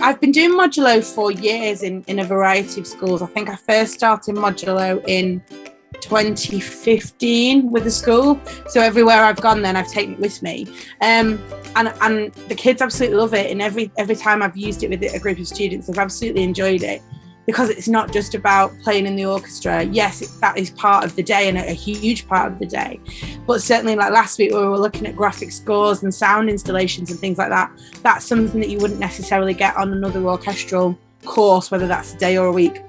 I've been doing Modulo for years in a variety of schools. I think I first started Modulo in 2015 with the school. So everywhere I've gone then I've taken it with me. And the kids absolutely love it. And every time I've used it with a group of students, they've absolutely enjoyed it, because it's not just about playing in the orchestra. Yes, that is part of the day and a huge part of the day. But certainly like last week where we were looking at graphic scores and sound installations and things like that, that's something that you wouldn't necessarily get on another orchestral course, whether that's a day or a week.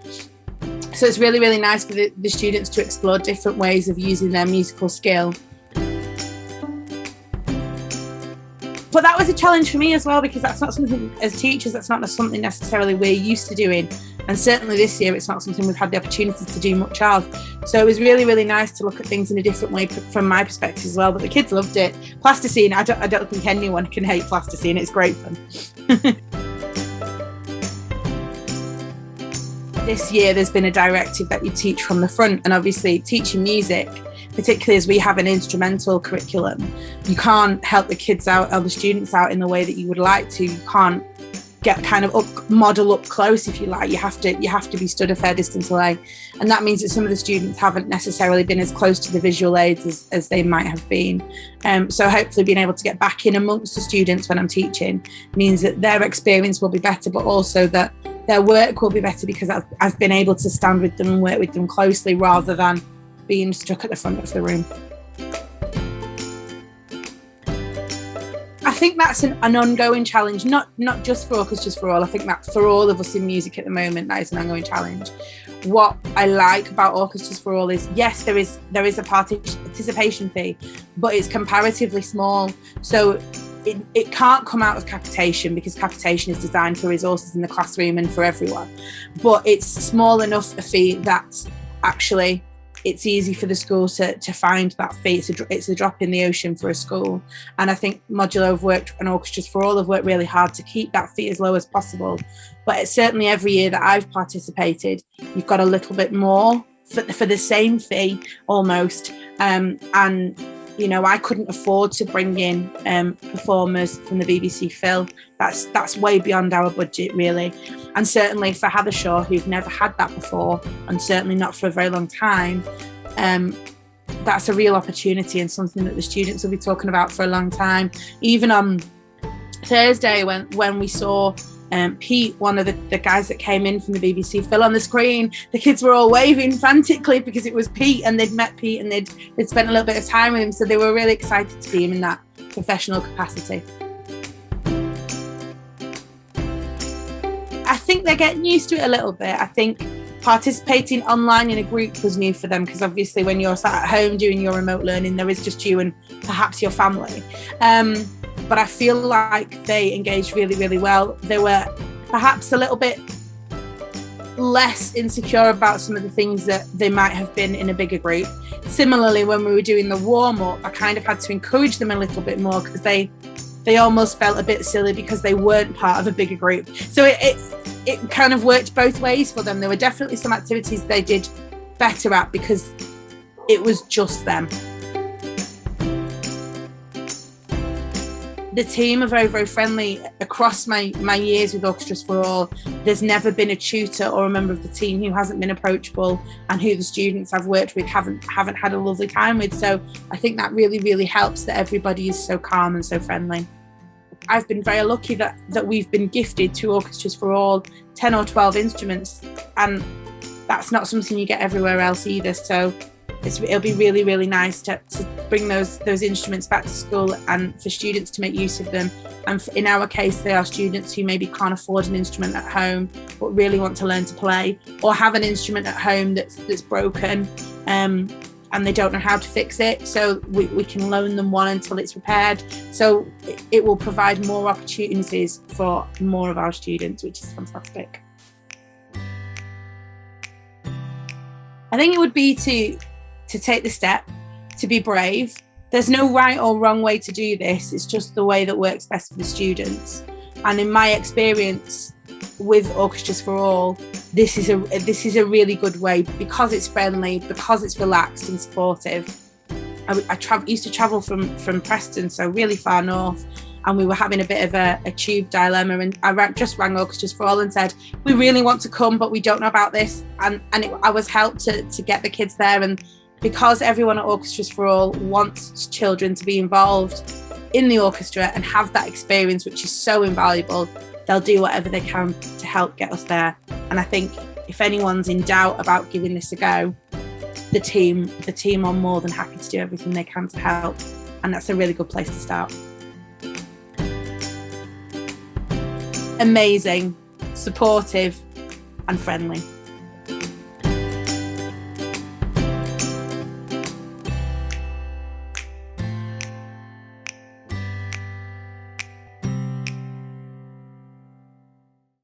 So it's really, really nice for the students to explore different ways of using their musical skill. But that was a challenge for me as well, because that's not something, as teachers, that's not something necessarily we're used to doing. And certainly this year, it's not something we've had the opportunity to do much of. So it was really, really nice to look at things in a different way from my perspective as well. But the kids loved it. Plasticine, I don't think anyone can hate plasticine. It's great fun. This year, there's been a directive that you teach from the front. And obviously teaching music, particularly as we have an instrumental curriculum, you can't help the kids out or the students out in the way that you would like to. You can't get kind of model up close, if you like. You have to be stood a fair distance away, and that means that some of the students haven't necessarily been as close to the visual aids as they might have been. So hopefully being able to get back in amongst the students when I'm teaching means that their experience will be better, but also that their work will be better, because I've been able to stand with them and work with them closely rather than being stuck at the front of the room. I think that's an ongoing challenge, not just for Orchestras for All. I think that for all of us in music at the moment, that is an ongoing challenge. What I like about Orchestras for All is, yes, there is a participation fee, but it's comparatively small. So it can't come out of capitation, because capitation is designed for resources in the classroom and for everyone. But it's small enough a fee that actually it's easy for the school to find that fee. It's a drop in the ocean for a school. And I think Modulo have worked, and Orchestras for All have worked really hard to keep that fee as low as possible. But it's certainly every year that I've participated, you've got a little bit more for the same fee almost. And you know, I couldn't afford to bring in performers from the BBC Phil. That's way beyond our budget, really. And certainly for Hathershaw, who've never had that before, and certainly not for a very long time, that's a real opportunity and something that the students will be talking about for a long time. Even on Thursday, when we saw Pete, one of the guys that came in from the BBC Phil, on the screen, the kids were all waving frantically because it was Pete, and they'd met Pete and they'd spent a little bit of time with him, so they were really excited to see him in that professional capacity. I think they're getting used to it a little bit. I think participating online in a group was new for them, because obviously when you're sat at home doing your remote learning, there is just you and perhaps your family. But I feel like they engaged really, really well. They were perhaps a little bit less insecure about some of the things that they might have been in a bigger group. Similarly, when we were doing the warm-up, I kind of had to encourage them a little bit more, because they almost felt a bit silly because they weren't part of a bigger group. So it kind of worked both ways for them. There were definitely some activities they did better at because it was just them. The team are very, very friendly. Across my years with Orchestras for All, there's never been a tutor or a member of the team who hasn't been approachable, and who the students I've worked with haven't had a lovely time with. So I think that really, really helps that everybody is so calm and so friendly. I've been very lucky that we've been gifted to Orchestras for All 10 or 12 instruments, and that's not something you get everywhere else either. So it'll be really, really nice to bring those instruments back to school and for students to make use of them. And in our case, they are students who maybe can't afford an instrument at home but really want to learn to play, or have an instrument at home that's broken and they don't know how to fix it. So we can loan them one until it's repaired. So it will provide more opportunities for more of our students, which is fantastic. I think it would be to take the step, to be brave. There's no right or wrong way to do this. It's just the way that works best for the students. And in my experience with Orchestras for All, this is a really good way, because it's friendly, because it's relaxed and supportive. I used to travel from Preston, so really far north, and we were having a bit of a tube dilemma, and I just rang Orchestras for All and said, we really want to come, but we don't know about this, and I was helped to get the kids there. And because everyone at Orchestras for All wants children to be involved in the orchestra and have that experience, which is so invaluable, they'll do whatever they can to help get us there. And I think if anyone's in doubt about giving this a go, the team are more than happy to do everything they can to help, and that's a really good place to start. Amazing, supportive and friendly.